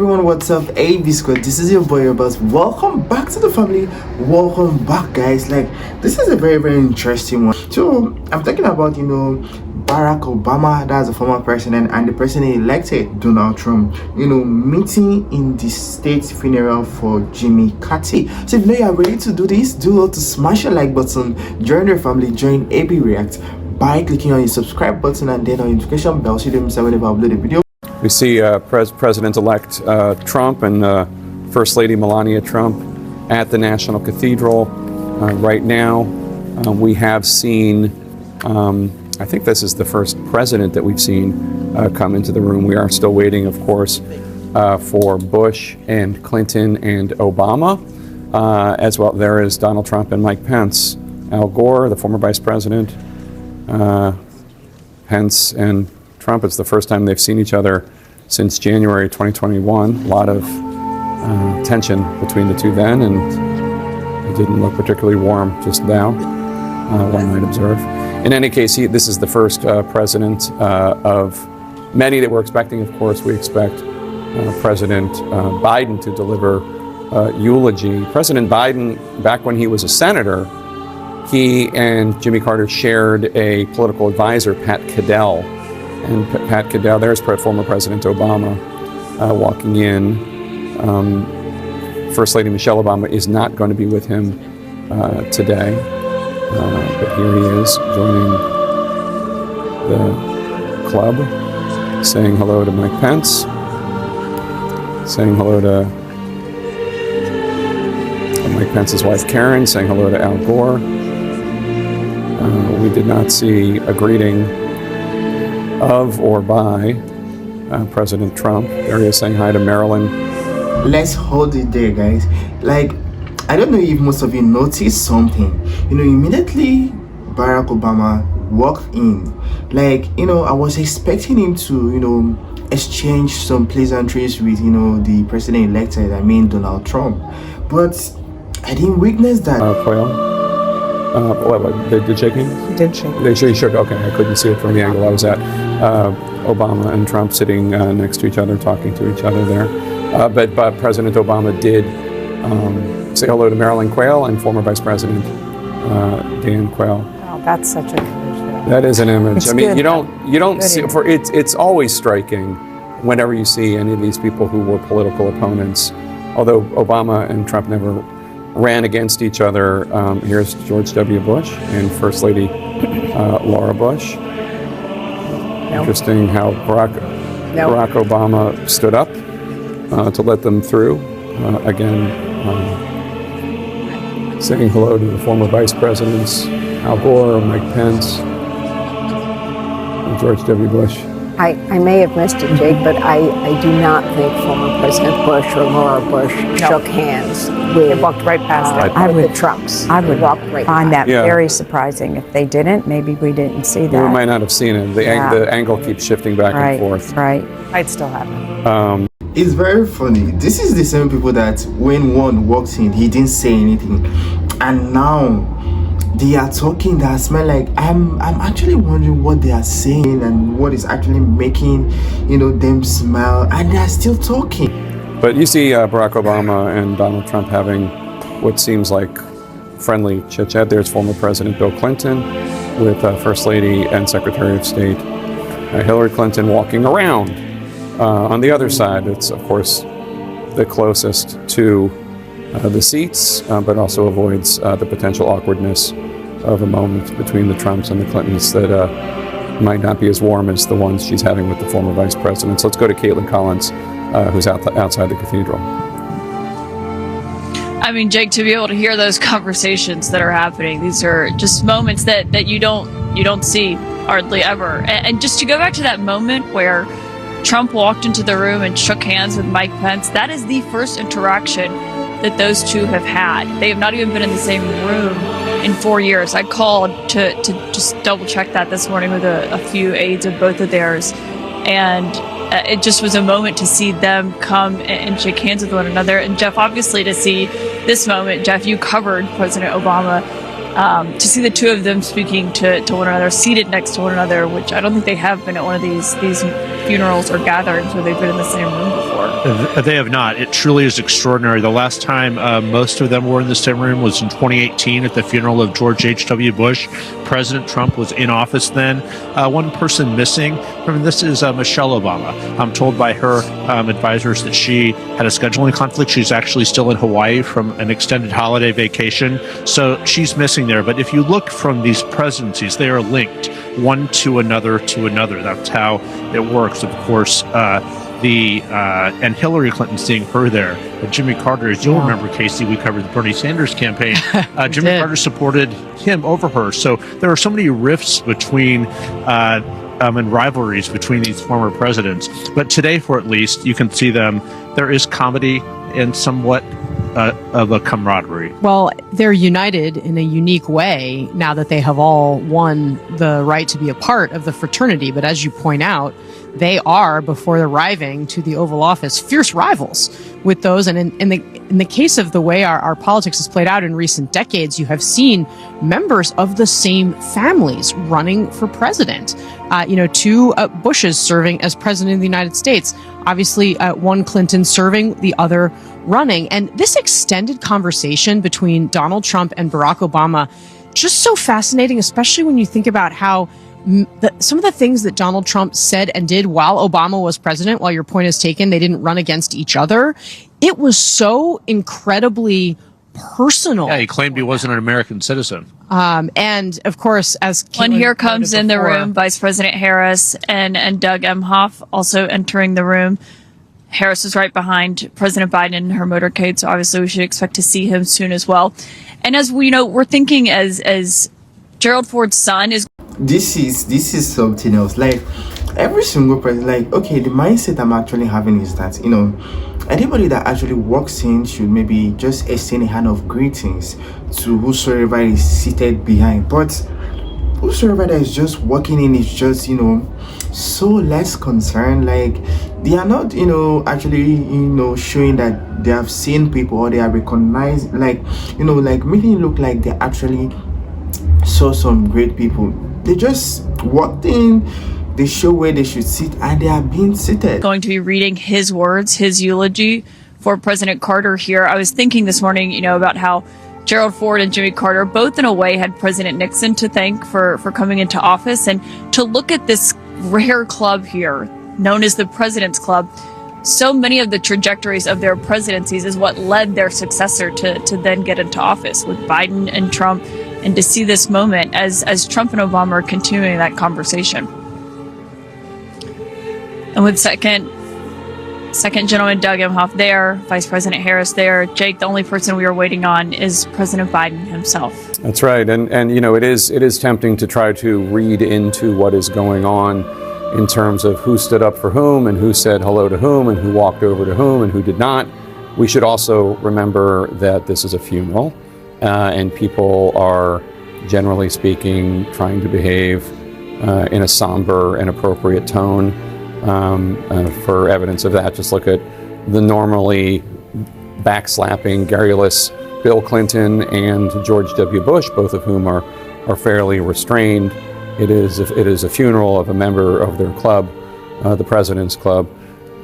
everyone, what's up? Hey Biscuit, this is your boy Robert. Welcome back to the family. Welcome back, guys. Like, this is a very interesting one. So I'm talking about Barack Obama, that's the former president, and the president-elected Donald Trump, meeting in the state funeral for Jimmy Carter. So if you are ready to do this, do not to smash your like button, join your family, join AB React by clicking on the subscribe button and then on the notification bell so you don't miss out whenever I upload a video. We see President-elect Trump and First Lady Melania Trump at the National Cathedral right now. We have seen, I think this is the first president that we've seen come into the room. We are still waiting, of course, for Bush and Clinton and Obama, as well. There is Donald Trump and Mike Pence. Al Gore, the former vice president, Pence and Trump. It's the first time they've seen each other since January 2021. A lot of tension between the two then, and it didn't look particularly warm just now, one might observe. In any case, this is the first president of many that we're expecting. Of course, we expect President Biden to deliver eulogy. President Biden, back when he was a senator, he and Jimmy Carter shared a political advisor, Pat Caddell. And Pat Caddell, there's former President Obama walking in. First Lady Michelle Obama is not going to be with him today, but here he is joining the club, saying hello to Mike Pence, saying hello to Mike Pence's wife Karen, saying hello to Al Gore. We did not see a greeting of or by President Trump. There he is saying hi to Marilyn. Let's hold it there, guys. Like, I don't know if most of you noticed something. Immediately Barack Obama walked in. Like, I was expecting him to, exchange some pleasantries with, the president-elected, Donald Trump. But I didn't witness that. Quayle. They did shake hands? Did shake. They shook. Okay, I couldn't see it from the angle I was at. Obama and Trump sitting next to each other, talking to each other there. But President Obama did say hello to Marilyn Quayle and former Vice President Dan Quayle. Wow, that's such a good image. That is an image. It's you good. don't see it's always striking whenever you see any of these people who were political opponents. Although Obama and Trump never ran against each other. Here's George W. Bush and First Lady Laura Bush. Interesting how Barack Obama stood up to let them through. Again, saying hello to the former vice presidents, Al Gore, Mike Pence, and George W. Bush. I may have missed it, Jake, but I do not think former President Bush or Laura Bush shook hands with. They walked right past the Trumps. I would right find that very surprising if they didn't. Maybe we didn't see that. We might not have seen it. The angle keeps shifting back and forth. Right. I'd still happen. It's very funny. This is the same people that when one walks in, he didn't say anything, and now they are talking that smell like I'm actually wondering what they are saying and what is actually making them smile, and they are still talking. But you see Barack Obama and Donald Trump having what seems like friendly chit-chat. There's former President Bill Clinton with First Lady and Secretary of State Hillary Clinton walking around. On the other side, it's of course the closest to the seats, but also avoids the potential awkwardness of a moment between the Trumps and the Clintons that might not be as warm as the ones she's having with the former vice president. So let's go to Caitlin Collins, who's outside the cathedral. Jake, to be able to hear those conversations that are happening, these are just moments that you don't see hardly ever. And just to go back to that moment where Trump walked into the room and shook hands with Mike Pence, that is the first interaction that those two have had. They have not even been in the same room in 4 years. I called to just double check that this morning with a few aides of both of theirs, and it just was a moment to see them come and shake hands with one another. And Jeff, obviously to see this moment, Jeff, you covered President Obama, to see the two of them speaking to one another, seated next to one another, which I don't think they have been at one of these funerals or gatherings where they've been in the same room before. They have not. It truly is extraordinary. The last time most of them were in the same room was in 2018 at the funeral of George H.W. Bush. President Trump was in office then. One person missing from this is Michelle Obama. I'm told by her advisors that she had a scheduling conflict. She's actually still in Hawaii from an extended holiday vacation, so she's missing there. But if you look from these presidencies, they are linked one to another to another. That's how it works. Of course, and Hillary Clinton, seeing her there, and Jimmy Carter, as you'll remember, Casey, we covered the Bernie Sanders campaign. Jimmy Carter supported him over her. So there are so many rifts between and rivalries between these former presidents. But today, for at least, you can see them. There is comedy and somewhat of a camaraderie. Well, they're united in a unique way now that they have all won the right to be a part of the fraternity. But as you point out, they are, before arriving to the Oval Office, fierce rivals with those. And in the case of the way our politics has played out in recent decades, you have seen members of the same families running for president. Two Bushes serving as president of the United States. Obviously, one Clinton serving, the other running. And this extended conversation between Donald Trump and Barack Obama, just so fascinating, especially when you think about how some of the things that Donald Trump said and did while Obama was president, while your point is taken, they didn't run against each other. It was so incredibly personal. Yeah, he claimed he wasn't an American citizen. And of course, as when here comes in the room, Vice President Harris and Doug Emhoff also entering the room. Harris is right behind President Biden in her motorcade, so obviously we should expect to see him soon as well. And as we know, we're thinking as Gerald Ford's son is. This is something else. Like every single person, like, okay, the mindset I'm actually having is that, anybody that actually walks in should maybe just extend a hand of greetings to whosoever is seated behind. But whosoever that is just walking in is just, so less concerned. Like they are not, actually, showing that they have seen people or they are recognized, like, like making it look like they actually saw some great people. They just walked in, they show where they should sit, and they are being seated. Going to be reading his words, his eulogy for President Carter here. I was thinking this morning, about how Gerald Ford and Jimmy Carter both in a way had President Nixon to thank for coming into office, and to look at this rare club here, known as the President's Club. So many of the trajectories of their presidencies is what led their successor to then get into office with Biden and Trump, and to see this moment as Trump and Obama are continuing that conversation. And with second gentleman Doug Emhoff there, Vice President Harris there, Jake, the only person we are waiting on is President Biden himself. That's right. And it is tempting to try to read into what is going on in terms of who stood up for whom and who said hello to whom and who walked over to whom and who did not. We should also remember that this is a funeral, and people are, generally speaking, trying to behave in a somber and appropriate tone. For evidence of that, just look at the normally backslapping, garrulous Bill Clinton and George W. Bush, both of whom are fairly restrained. It is a funeral of a member of their club, the President's Club.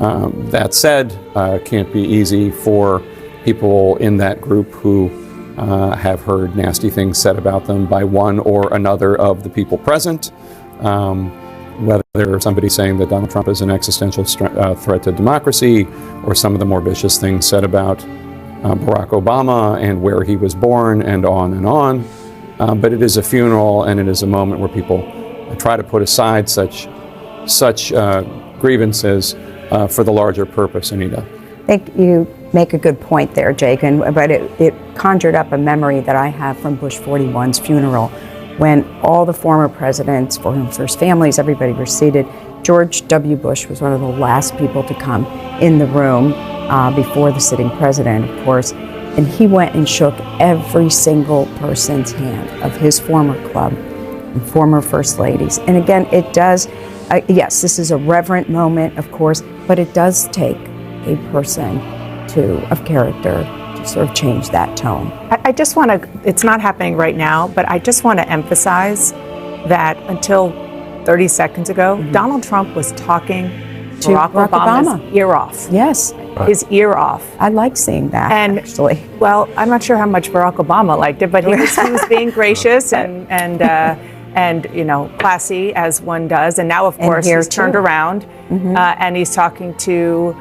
That said, can't be easy for people in that group who have heard nasty things said about them by one or another of the people present. Whether somebody saying that Donald Trump is an existential threat to democracy, or some of the more vicious things said about Barack Obama and where he was born, and on and on. But it is a funeral, and it is a moment where people try to put aside such grievances for the larger purpose, Anita. I think you make a good point there, Jake, but it conjured up a memory that I have from Bush 41's funeral, when all the former presidents, for whom first families, everybody were seated. George W. Bush was one of the last people to come in the room before the sitting president, of course, and he went and shook every single person's hand of his former club and former first ladies. And again, it does, yes, this is a reverent moment, of course, but it does take a person of character to sort of change that tone. I just want to, it's not happening right now, but I just want to emphasize that until 30 seconds ago, Donald Trump was talking Barack Obama's ear off. Yes, His ear off. I like seeing that, And actually. well, I'm not sure how much Barack Obama liked it, but he was being gracious and you know, classy as one does. And now, of course, here he's turned too. around and he's talking to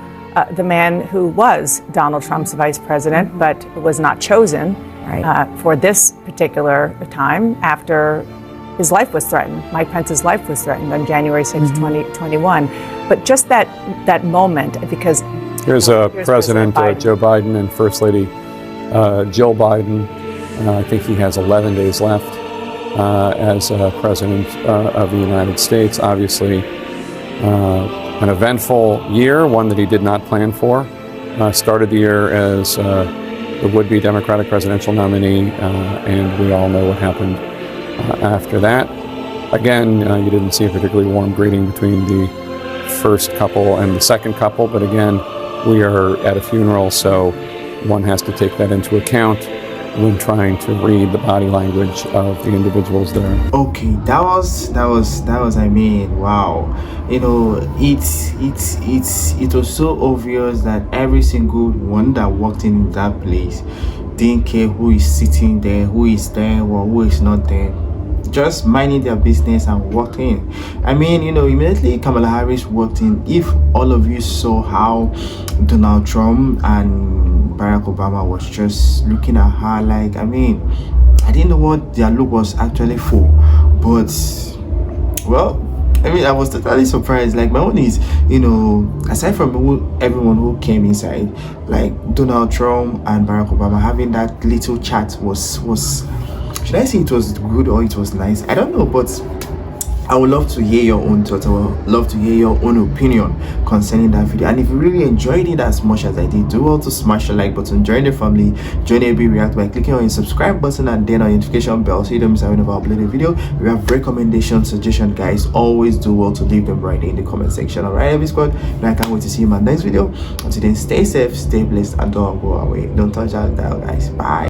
the man who was Donald Trump's vice president, but was not chosen for this particular time after his life was threatened. Mike Pence's life was threatened on January 6, 2021. But just that moment, because Here's President Joe Biden and First Lady Jill Biden. I think he has 11 days left as President of the United States. Obviously, an eventful year, one that he did not plan for. Started the year as the would-be Democratic presidential nominee, and we all know what happened after that. Again, you didn't see a particularly warm greeting between the first couple and the second couple, but again, we are at a funeral, so one has to take that into account when trying to read the body language of the individuals there. Okay, that was I mean, wow. You know, it was so obvious that every single one that walked in that place didn't care who is sitting there, who is there, or who is not there. Just minding their business and walked in. I mean, you know, immediately Kamala Harris walked in. If all of you saw how Donald Trump and Barack Obama was just looking at her, like, I mean, I didn't know what their look was actually for, but well, I mean, I was totally surprised. Like, my own is, you know, aside from everyone who came inside, like Donald Trump and Barack Obama having that little chat was should I say it was good or it was nice? I don't know, but I would love to hear your own thoughts. I would love to hear your own opinion concerning that video. And if you really enjoyed it as much as I did, do well to smash the like button, join the family, join AB React by clicking on the subscribe button and then on the notification bell so you don't miss out whenever I upload a video. If you have recommendations, suggestions, guys, always do well to leave them right in the comment section. Alright, AB Squad, and I can't wait to see you in my next video. Until then, stay safe, stay blessed, and don't go away. Don't touch that dial, guys. Bye.